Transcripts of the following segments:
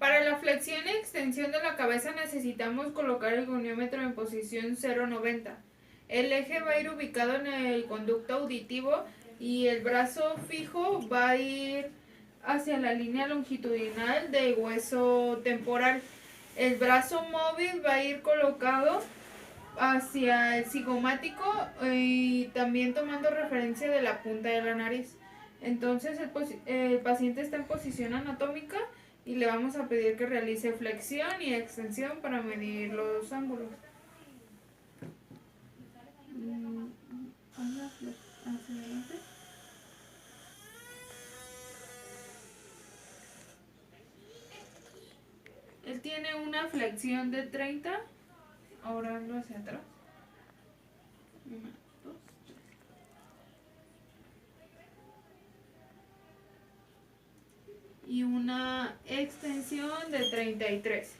Para la flexión y extensión de la cabeza necesitamos colocar el goniómetro en posición 0,90. El eje va a ir ubicado en el conducto auditivo y el brazo fijo va a ir hacia la línea longitudinal del hueso temporal. El brazo móvil va a ir colocado hacia el cigomático y también tomando referencia de la punta de la nariz. Entonces el paciente está en posición anatómica y le vamos a pedir que realice flexión y extensión para medir los ángulos. Hacia adelante. Él tiene una flexión de 30, ahora hazlo hacia atrás. 1, 2, 3. Y una extensión de 33.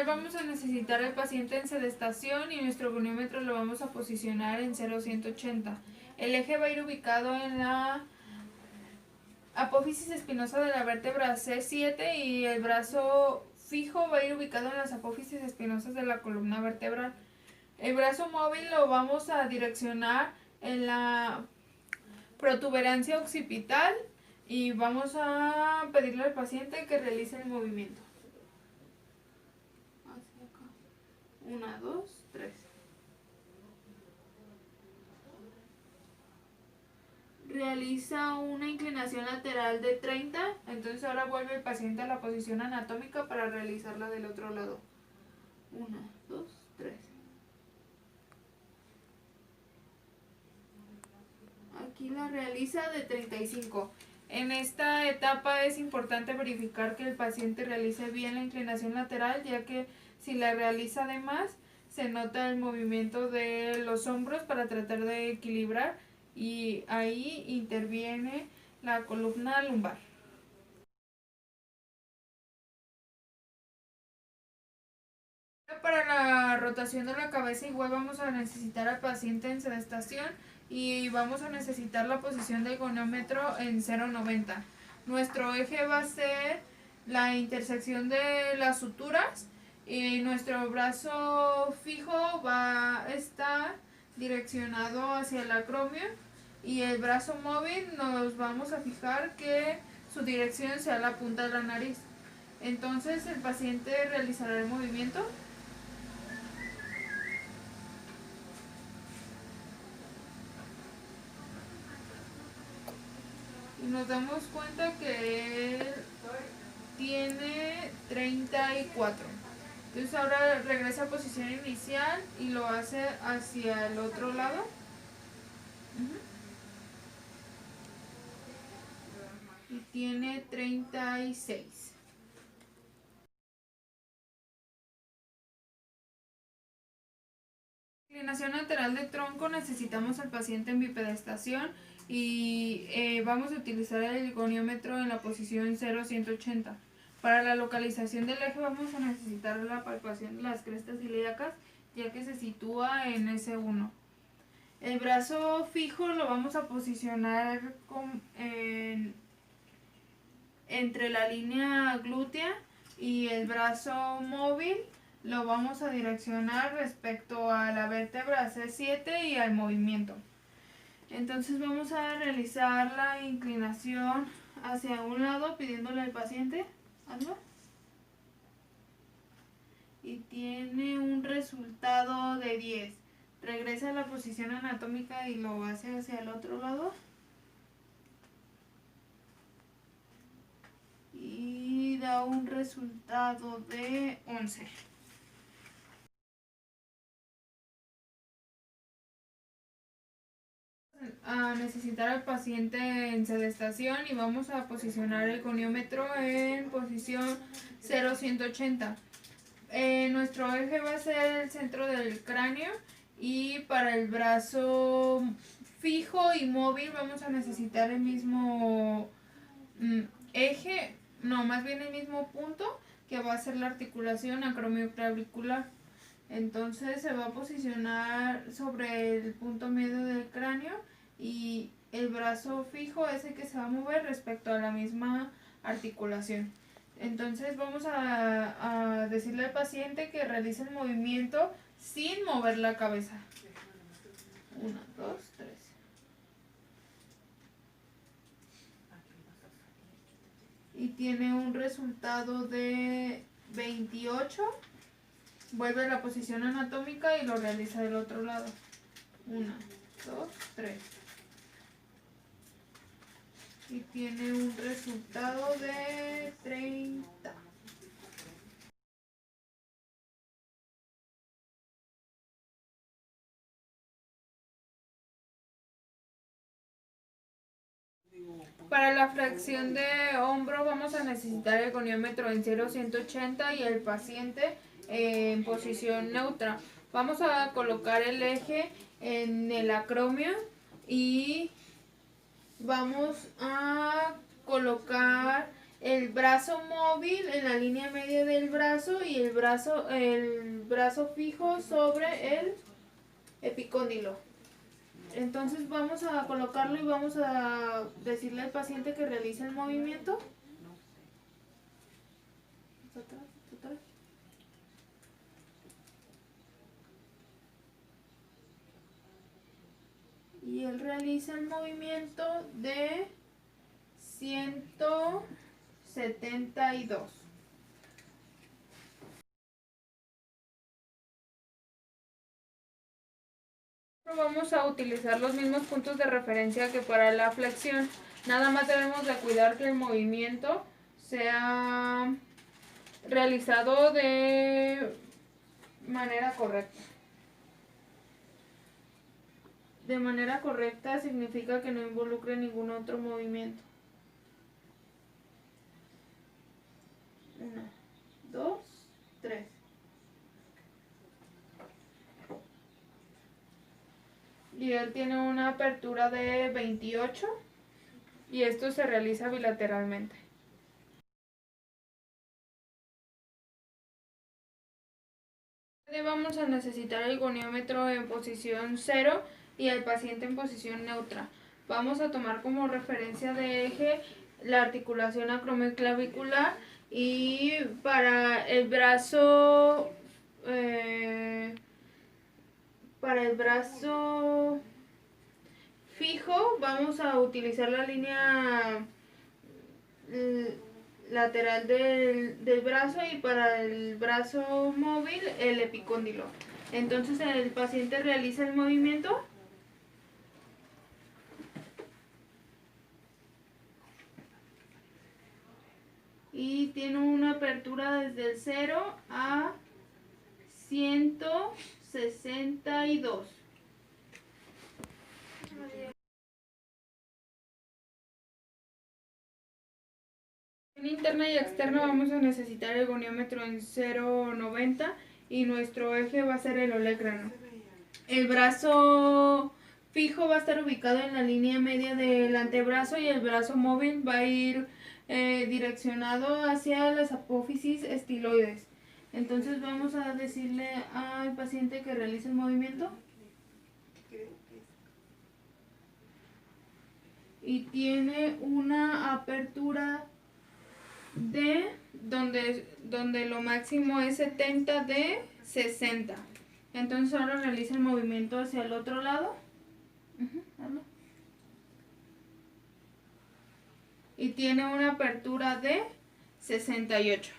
Vamos a necesitar al paciente en sedestación y nuestro goniómetro lo vamos a posicionar en 0,180. El eje va a ir ubicado en la apófisis espinosa de la vértebra C7 y el brazo fijo va a ir ubicado en las apófisis espinosas de la columna vertebral. El brazo móvil lo vamos a direccionar en la protuberancia occipital y vamos a pedirle al paciente que realice el movimiento. Hacia acá. 1, 2, 3. Realiza una inclinación lateral de 30, entonces ahora vuelve el paciente a la posición anatómica para realizarla del otro lado. 1, 2, 3. Aquí la realiza de 35. En esta etapa es importante verificar que el paciente realice bien la inclinación lateral, ya que si la realiza de más, se nota el movimiento de los hombros para tratar de equilibrar y ahí interviene la columna lumbar. Para la rotación de la cabeza igual vamos a necesitar al paciente en sedestación y vamos a necesitar la posición del goniómetro en 0,90. Nuestro eje va a ser la intersección de las suturas y nuestro brazo fijo va a estar direccionado hacia el acromio y el brazo móvil nos vamos a fijar que su dirección sea la punta de la nariz. Entonces el paciente realizará el movimiento. Y nos damos cuenta que él tiene 34. Entonces ahora regresa a posición inicial y lo hace hacia el otro lado. Y tiene 36. Inclinación lateral de tronco, necesitamos al paciente en bipedestación y vamos a utilizar el goniómetro en la posición 0,180. Para la localización del eje vamos a necesitar la palpación de las crestas ilíacas, ya que se sitúa en S1. El brazo fijo lo vamos a posicionar entre la línea glútea y el brazo móvil lo vamos a direccionar respecto a la vértebra C7 y al movimiento. Entonces vamos a realizar la inclinación hacia un lado pidiéndole al paciente, hazlo. Y tiene un resultado de 10. Regresa a la posición anatómica y lo hace hacia el otro lado. Y da un resultado de 11. A necesitar al paciente en sedestación y vamos a posicionar el goniómetro en posición 0,180. Nuestro eje va a ser el centro del cráneo y para el brazo fijo y móvil vamos a necesitar el mismo eje, no, más bien el mismo punto que va a ser la articulación acromioclavicular. Entonces se va a posicionar sobre el punto medio del cráneo y el brazo fijo es el que se va a mover respecto a la misma articulación. Entonces vamos a decirle al paciente que realice el movimiento sin mover la cabeza. 1, 2, 3. Y tiene un resultado de 28. Vuelve a la posición anatómica y lo realiza del otro lado. 1, 2, 3. Y tiene un resultado de 30. Para la flexión de hombro vamos a necesitar el goniómetro en 0,180 y el paciente en posición neutra. Vamos a colocar el eje en el acromio y vamos a colocar el brazo móvil en la línea media del brazo y el brazo fijo sobre el epicóndilo. Entonces vamos a colocarlo y vamos a decirle al paciente que realice el movimiento. Y él realiza el movimiento de 172. Vamos a utilizar los mismos puntos de referencia que para la flexión. Nada más debemos de cuidar que el movimiento sea realizado de manera correcta. De manera correcta significa que no involucre ningún otro movimiento. 1, 2, 3. Y él tiene una apertura de 28 y esto se realiza bilateralmente. Vamos a necesitar el goniómetro en posición 0 y el paciente en posición neutra. Vamos a tomar como referencia de eje la articulación acromioclavicular y para el brazo fijo vamos a utilizar la línea lateral del brazo y para el brazo móvil el epicóndilo. Entonces el paciente realiza el movimiento y tiene una apertura desde el 0 a 162. En interna y externa vamos a necesitar el goniómetro en 0,90 y nuestro eje va a ser el olecrano. El brazo fijo va a estar ubicado en la línea media del antebrazo y el brazo móvil va a ir direccionado hacia las apófisis estiloides. Entonces vamos a decirle al paciente que realice el movimiento. Y tiene una apertura de donde lo máximo es 70 de 60. Entonces ahora realiza el movimiento hacia el otro lado. Y tiene una apertura de 68.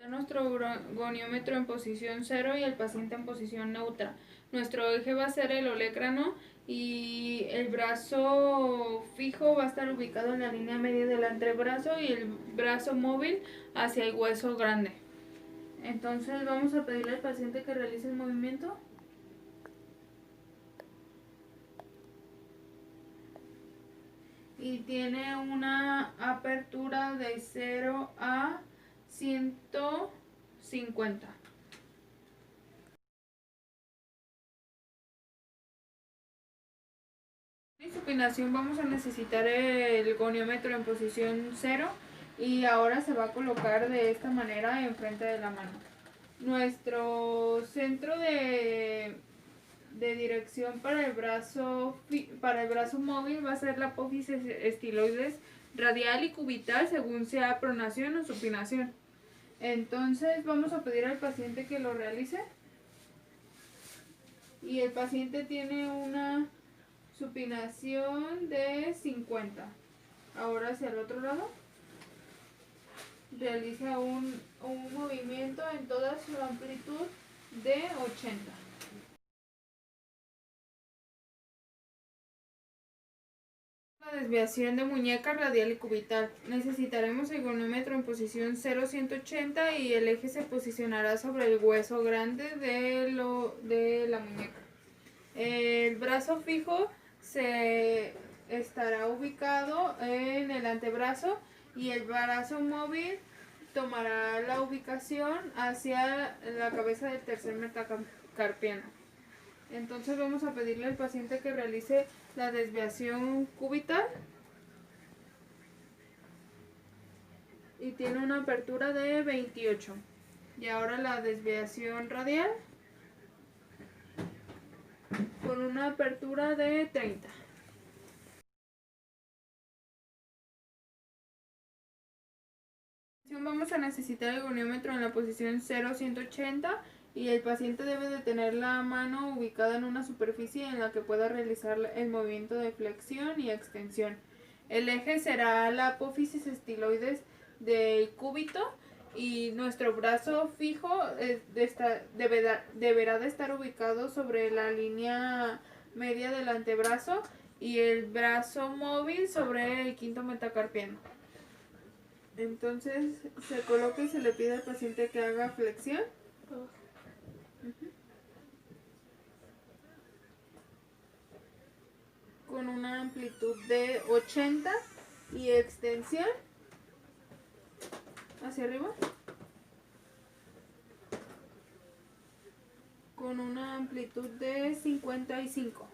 Nuestro goniómetro en posición 0 y el paciente en posición neutra. Nuestro eje va a ser el olecrano y el brazo fijo va a estar ubicado en la línea media del antebrazo y el brazo móvil hacia el hueso grande. Entonces vamos a pedirle al paciente que realice el movimiento. Y tiene una apertura de 0 a 150. En supinación vamos a necesitar el goniómetro en posición 0 y ahora se va a colocar de esta manera enfrente de la mano. Nuestro centro de dirección para el brazo móvil va a ser la apófisis estiloides radial y cubital según sea pronación o supinación. Entonces vamos a pedir al paciente que lo realice. Y el paciente tiene una supinación de 50. Ahora hacia el otro lado. Realiza un movimiento en toda su amplitud de 80. La desviación de muñeca radial y cubital. Necesitaremos el gonómetro en posición 0,180 y el eje se posicionará sobre el hueso grande de la muñeca. El brazo fijo se estará ubicado en el antebrazo y el brazo móvil tomará la ubicación hacia la cabeza del tercer metacarpiano. Entonces vamos a pedirle al paciente que realice la desviación cubital y tiene una apertura de 28. Y ahora la desviación radial con una apertura de 30. Vamos a necesitar el goniómetro en la posición 0,180 y el paciente debe de tener la mano ubicada en una superficie en la que pueda realizar el movimiento de flexión y extensión. El eje será la apófisis estiloides del cúbito y nuestro brazo fijo deberá de estar ubicado sobre la línea media del antebrazo y el brazo móvil sobre el quinto metacarpiano. Entonces se coloca y se le pide al paciente que haga flexión. Con una amplitud de 80 y extensión hacia arriba. Con una amplitud de 55.